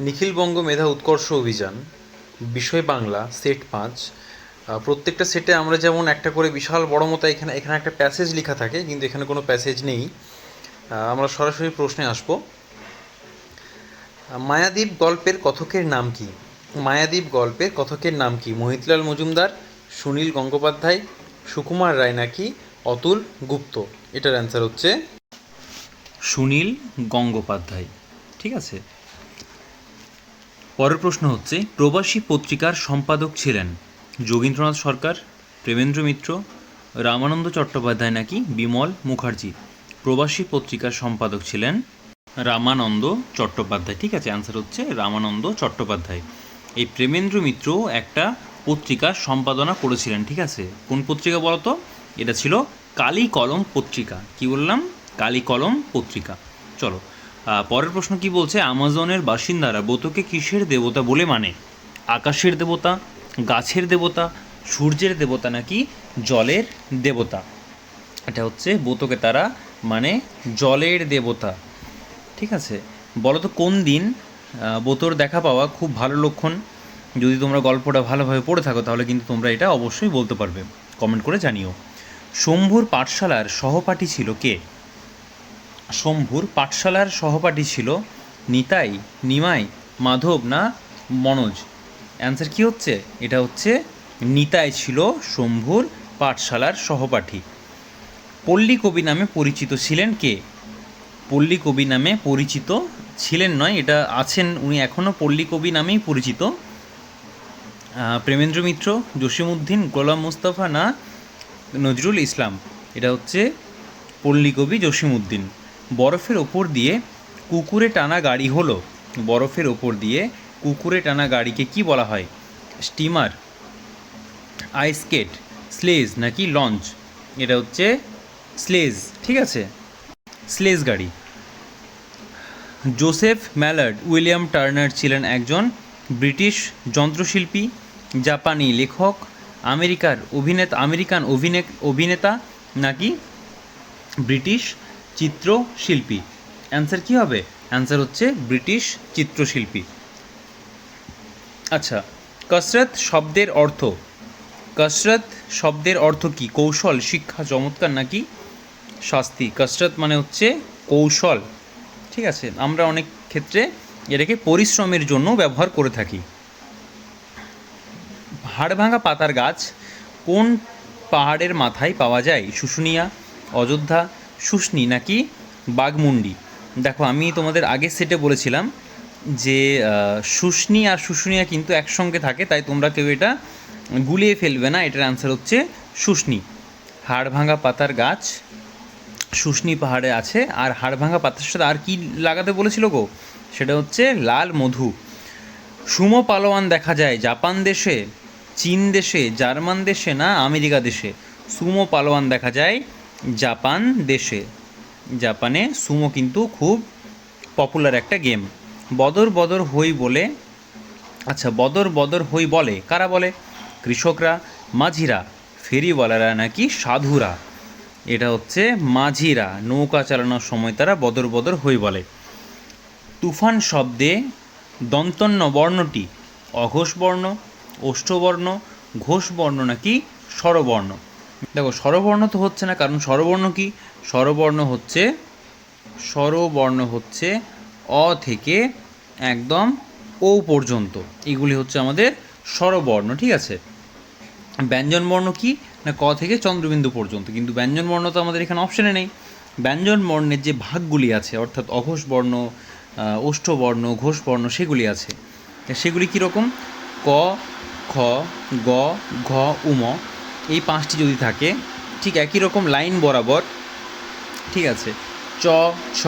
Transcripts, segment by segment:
নিখিলবঙ্গ মেধা উৎকর্ষ অভিযান, বিষয় বাংলা, সেট 5। প্রত্যেকটা সেটে আমরা যেমন একটা করে বিশাল বড় মতো এখানে এখানে একটা প্যাসেজ লেখা থাকে, কিন্তু এখানে কোনো প্যাসেজ নেই। আমরা সরাসরি প্রশ্নে আসব। মায়াদ্বীপ গল্পের কথকের নাম কি? মায়াদ্বীপ গল্পের কথকের নাম কি? মহিতলাল মজুমদার, সুনীল গঙ্গোপাধ্যায়, সুকুমার রায় নাকি অতুল গুপ্ত? এটার অ্যান্সার হচ্ছে সুনীল গঙ্গোপাধ্যায়। ঠিক আছে, পরের প্রশ্ন হচ্ছে, প্রবাসী পত্রিকার সম্পাদক ছিলেন যোগীন্দ্রনাথ সরকার, প্রেমেন্দ্র মিত্র, রামানন্দ চট্টোপাধ্যায় নাকি বিমল মুখার্জি? প্রবাসী পত্রিকার সম্পাদক ছিলেন রামানন্দ চট্টোপাধ্যায়। ঠিক আছে, অ্যান্সার হচ্ছে রামানন্দ চট্টোপাধ্যায়। এই প্রেমেন্দ্র মিত্র একটা পত্রিকার সম্পাদনা করেছিলেন। ঠিক আছে, কোন পত্রিকা বলতো? এটা ছিল কালি কলম পত্রিকা। কি বললাম? কালি কলম পত্রিকা। চলো, পরের প্রশ্ন কি বলছে, আমাজনের বাসিন্দারা বোতকে কিসের দেবতা বলে মানে? আকাশের দেবতা, গাছের দেবতা, সূর্যের দেবতা নাকি জলের দেবতা? এটা হচ্ছে বোতকে তারা মানে জলের দেবতা। ঠিক আছে, বলো তো কোন দিন বোতর দেখা পাওয়া খুব ভালো লক্ষণ? যদি তোমরা গল্পটা ভালোভাবে পড়ে থাকো তাহলে কিন্তু তোমরা এটা অবশ্যই বলতে পারবে, কমেন্ট করে জানিও। শম্ভুর পাঠশালার সহপাঠী ছিল কে? শম্ভুর পাঠশালার সহপাঠী ছিল নিতাই, নিমাই, মাধব না মনোজ? অ্যান্সার কি হচ্ছে? এটা হচ্ছে নিতাই ছিল শম্ভুর পাঠশালার সহপাঠী। পল্লী কবি নামে পরিচিত ছিলেন কে? পল্লী কবি নামে পরিচিত ছিলেন নয়, এটা আছেন, উনি এখনও পল্লী কবি নামেই পরিচিত। প্রেমেন্দ্র মিত্র, জসিমউদ্দিন, গোলাম মুস্তাফা না নজরুল ইসলাম? এটা হচ্ছে পল্লী কবি জসিমউদ্দিন। বরফের ওপর দিয়ে কুকুরে টানা গাড়ি হলো, বরফের ওপর দিয়ে কুকুরে টানা গাড়িকে কি বলা হয়? স্টিমার, আইসকেট, স্লেজ নাকি লঞ্চ? এটা হচ্ছে স্লেজ। ঠিক আছে, স্লেজ গাড়ি। জোসেফ ম্যালার্ড উইলিয়াম টার্নার ছিলেন একজন ব্রিটিশ যন্ত্রশিল্পী, জাপানি লেখক, আমেরিকান অভিনেতা নাকি ব্রিটিশ চিত্রশিল্পী? অ্যান্সার কী হবে? অ্যান্সার হচ্ছে ব্রিটিশ চিত্রশিল্পী। আচ্ছা, কসরত শব্দের অর্থ, কসরত শব্দের অর্থ কি? কৌশল, শিক্ষা, চমৎকার নাকি শাস্তি? কসরত মানে হচ্ছে কৌশল। ঠিক আছে, আমরা অনেক ক্ষেত্রে এটাকে পরিশ্রমের জন্য ব্যবহার করে থাকি। হাড়ভাঙা পাতার গাছ কোন পাহাড়ের মাথায় পাওয়া যায়? শুশুনিয়া, অযোধ্যা, শুশনি নাকি বাঘমুন্ডি? দেখো, আমি তোমাদের আগের সেটে বলেছিলাম যে শুশনি আর শুশুনিয়া কিন্তু একসঙ্গে থাকে, তাই তোমরা কেউ এটা গুলিয়ে ফেলবে না। এটার অ্যান্সার হচ্ছে শুশনি। হাড়ভাঙা পাতার গাছ শুশনি পাহাড়ে আছে। আর হাড়ভাঙা পাতার সাথে আর কি লাগাতে বলেছিল গো? সেটা হচ্ছে লাল মধু। সুমো পালোয়ান দেখা যায় জাপান দেশে, চীন দেশে, জার্মান দেশে না আমেরিকা দেশে? সুমো পালোয়ান দেখা যায় জাপান দেশে। জাপানে সুমো কিন্তু খুব পপুলার একটা গেম। বদর বদর হই বলে, আচ্ছা, বদর বদর হই বলে কারা বলে? কৃষকরা, মাঝিরা, ফেরিওয়ালারা নাকি সাধুরা? এটা হচ্ছে মাঝিরা, নৌকা চালানোর সময় তারা বদর বদর হই বলে। তুফান শব্দে দন্তন্য বর্ণটি অঘোষ বর্ণ, ওষ্ঠবর্ণ, ঘোষ বর্ণ নাকি স্বরবর্ণ? দেখো, স্বরবর্ণ তো হচ্ছে না, কারণ স্বরবর্ণ কি? স্বরবর্ণ হচ্ছে অ থেকে একদম ও পর্যন্ত, এগুলি হচ্ছে আমাদের স্বরবর্ণ। ঠিক আছে, ব্যঞ্জনবর্ণ কি না ক থেকে চন্দ্রবিন্দু পর্যন্ত, কিন্তু ব্যঞ্জনবর্ণ তো আমাদের এখানে অপশানে নেই। ব্যঞ্জনবর্ণের যে ভাগগুলি আছে, অর্থাৎ অঘোষ বর্ণ, ওষ্ঠবর্ণ, ঘোষ বর্ণ, সেগুলি আছে। সেগুলি কীরকম? ক, খ, গ, ঘ, উম, এই পাঁচটি যদি থাকে ঠিক একই রকম লাইন বরাবর, ঠিক আছে, চ, ছ,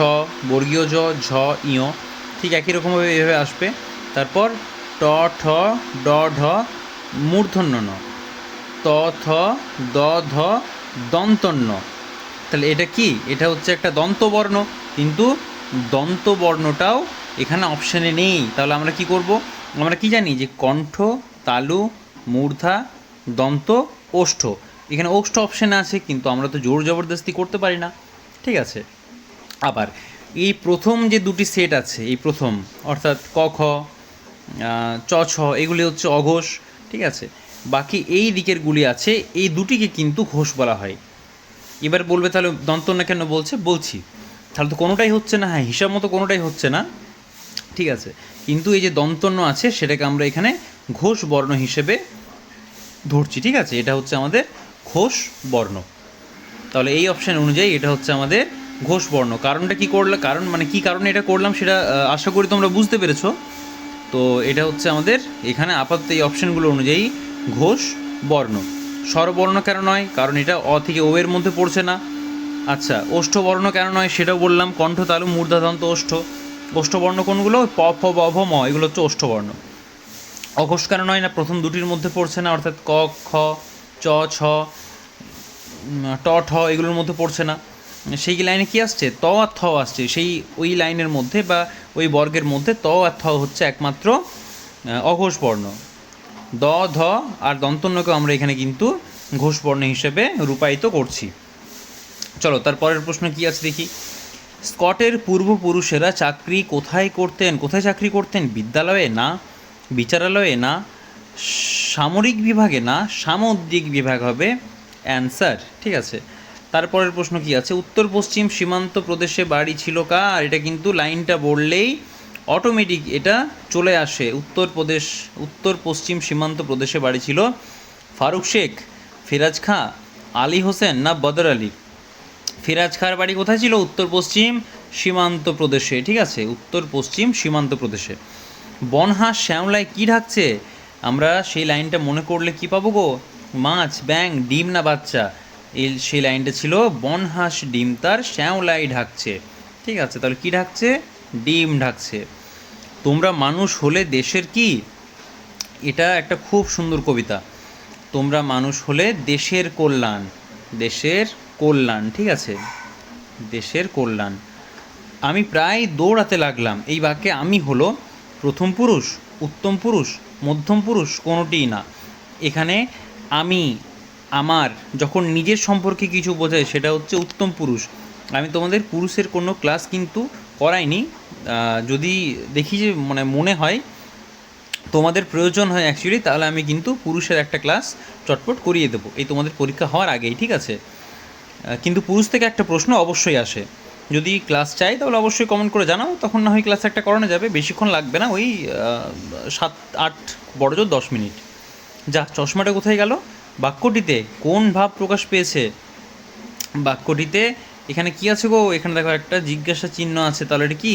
বর্গীয় জ, ঝ, ইয় ঠিক একই রকমভাবে এভাবে আসবে। তারপর ট, ঠ, ড, ঢ, মূর্ধন্য ন, ত, থ, দ, ধ, দন্তন্য। তাহলে এটা কি? এটা হচ্ছে একটা দন্তবর্ণ, কিন্তু দন্তবর্ণটাও এখানে অপশানে নেই। তাহলে আমরা কি করব? আমরা কি জানি যে কণ্ঠ, তালু, মূর্ধা, দন্ত, ওষ্ঠ। এখানে ওষ্ঠ অপশানে আছে, কিন্তু আমরা তো জোর জবরদস্তি করতে পারি না। ঠিক আছে, আবার এই প্রথম যে দুটি সেট আছে, এই প্রথম অর্থাৎ ক খ চ ছ এগুলি হচ্ছে অঘোষ, ঠিক আছে। বাকি এই দিকেরগুলি আছে, এই দুটিকে কিন্তু ঘোষ বলা হয়। এবার বলবে তাহলে দন্তন্য কেন বলছে, বলছি তাহলে তো কোনোটাই হচ্ছে না। হ্যাঁ, হিসাব মতো কোনোটাই হচ্ছে না, ঠিক আছে। কিন্তু এই যে দন্তন্য আছে সেটাকে আমরা এখানে ঘোষ বর্ণ হিসেবে ধরছি, ঠিক আছে। এটা হচ্ছে আমাদের ঘোষ বর্ণ। তাহলে এই অপশান অনুযায়ী এটা হচ্ছে আমাদের ঘোষ বর্ণ। কারণটা কী করলে, কারণ মানে কী কারণে এটা করলাম সেটা আশা করি তোমরা বুঝতে পেরেছো। তো এটা হচ্ছে আমাদের এখানে আপাতত এই অপশানগুলো অনুযায়ী ঘোষ বর্ণ। স্বরবর্ণ কেন নয়, কারণ এটা অ থেকে ও এর মধ্যে পড়ছে না। আচ্ছা, ওষ্ঠবর্ণ কেন নয় সেটাও বললাম, কণ্ঠ তালু মূর্ধা দন্ত ওষ্ঠ। ওষ্ঠবর্ণ কোনগুলো, প ফ ব ভ ম, এগুলো হচ্ছে ওষ্ঠবর্ণ। অঘোষ কেন নয়, না প্রথম দুটির মধ্যে পড়ছে না, অর্থাৎ ক খ চ ছ ট ঠ এগুলোর মধ্যে পড়ছে না। সেই লাইনে কি আসছে, ত আর থ আসছে, সেই ওই লাইনের মধ্যে বা ওই বর্গের মধ্যে ত আর থ হচ্ছে একমাত্র অঘোষ বর্ণ। দ ধ আর দন্তন্যকেও আমরা এখানে কিন্তু ঘোষ বর্ণ হিসেবে রূপায়িত করছি। চলো তারপরের প্রশ্ন কি আছে দেখি। স্কটের পূর্বপুরুষেরা চাকরি কোথায় করতেন, কোথায় চাকরি করতেন? বিদ্যালয়ে না, বিচারালয়ে না, সামরিক বিভাগে না, সামুদ্রিক বিভাগ হবে অ্যান্সার, ঠিক আছে। তারপরের প্রশ্ন কি আছে, উত্তর পশ্চিম সীমান্ত প্রদেশে বাড়ি ছিল কার? এটা কিন্তু লাইনটা বললেই অটোমেটিক এটা চলে আসে। উত্তর পশ্চিম সীমান্ত প্রদেশে বাড়ি ছিল ফারুক শেখ, ফিরাজ খাঁ, আলী হোসেন না বদর আলী? ফিরাজ খাঁর বাড়ি কোথায় ছিল? উত্তর পশ্চিম সীমান্ত প্রদেশে, ঠিক আছে, উত্তর পশ্চিম সীমান্ত প্রদেশে। বনহাঁস শ্যাওলায় কী ঢাকছে? আমরা সেই লাইনটা মনে করলে কি পাবো গো? মাছ, ব্যাং, ডিম না বাচ্চা? সেই লাইনটা ছিল বনহাঁস ডিম তার শ্যাওলায় ঢাকছে, ঠিক আছে। তাহলে কি ঢাকছে? ডিম ঢাকছে। তোমরা মানুষ হলে দেশের কি? এটা একটা খুব সুন্দর কবিতা। তোমরা মানুষ হলে দেশের কল্যাণ, দেশের কল্যাণ, ঠিক আছে, দেশের কল্যাণ। আমি প্রায় দৌড়াতে লাগলাম, এই বাক্যে আমি হলো প্রথম পুরুষ, উত্তম পুরুষ, মধ্যম পুরুষ, কোনোটিই না। এখানে আমি, আমার যখন নিজের সম্পর্কে কিছু বোঝায় সেটা হচ্ছে উত্তম পুরুষ। আমি তোমাদের পুরুষের কোনো ক্লাস কিন্তু করাইনি। যদি দেখি যে মানে মনে হয় তোমাদের প্রয়োজন হয় অ্যাকচুয়ালি, তাহলে আমি কিন্তু পুরুষের একটা ক্লাস চটপট করিয়ে দেবো এই তোমাদের পরীক্ষা হওয়ার আগেই, ঠিক আছে। কিন্তু পুরুষ থেকে একটা প্রশ্ন অবশ্যই আসে। যদি ক্লাস চাই তাহলে অবশ্যই কমেন্ট করে জানাও, তখন না হয় ক্লাস একটা করানো যাবে, বেশিক্ষণ লাগবে না, ওই 7-8 বড় জোর 10 মিনিট। যা, চশমাটা কোথায় গেল? বাক্যটিতে কোন ভাব প্রকাশ পেয়েছে? বাক্যটিতে এখানে কি আছে গো? এখানে দেখো একটা জিজ্ঞাসা চিহ্ন আছে, তাহলে এটা কি?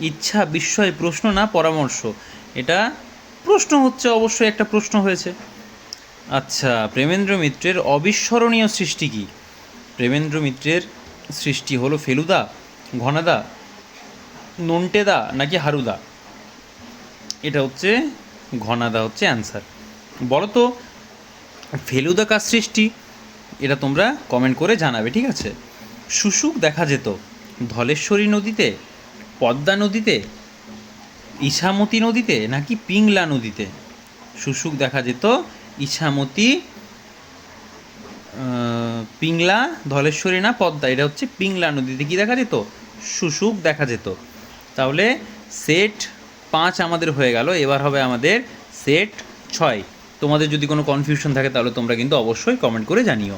ইচ্ছা, বিস্ময়, প্রশ্ন না পরামর্শ? এটা প্রশ্ন হচ্ছে, অবশ্যই একটা প্রশ্ন হয়েছে। আচ্ছা, প্রেমেন্দ্র মিত্রের অবিস্মরণীয় সৃষ্টি কি? প্রেমেন্দ্র মিত্রের সৃষ্টি হলো ফেলুদা, ঘনাদা, নন্টেদা নাকি হারুদা? এটা হচ্ছে ঘনাদা হচ্ছে অ্যান্সার। বলো তো ফেলুদা কার সৃষ্টি? এটা তোমরা কমেন্ট করে জানাবে, ঠিক আছে। শুশুক দেখা যেত ধলেশ্বরী নদীতে, পদ্মা নদীতে, ইছামতি নদীতে নাকি পিংলা নদীতে? শুশুক দেখা যেত ইছামতি, পিংলা, ধলেশ্বরী না পদ্মা? এটা হচ্ছে পিংলা নদীতে কি দেখা যেত? শুশুক দেখা যেত। তাহলে সেট 5 আমাদের হয়ে গেল, এবার হবে আমাদের সেট 6। তোমাদের যদি কোনো কনফিউশন থাকে তাহলে তোমরা কিন্তু অবশ্যই কমেন্ট করে জানিও।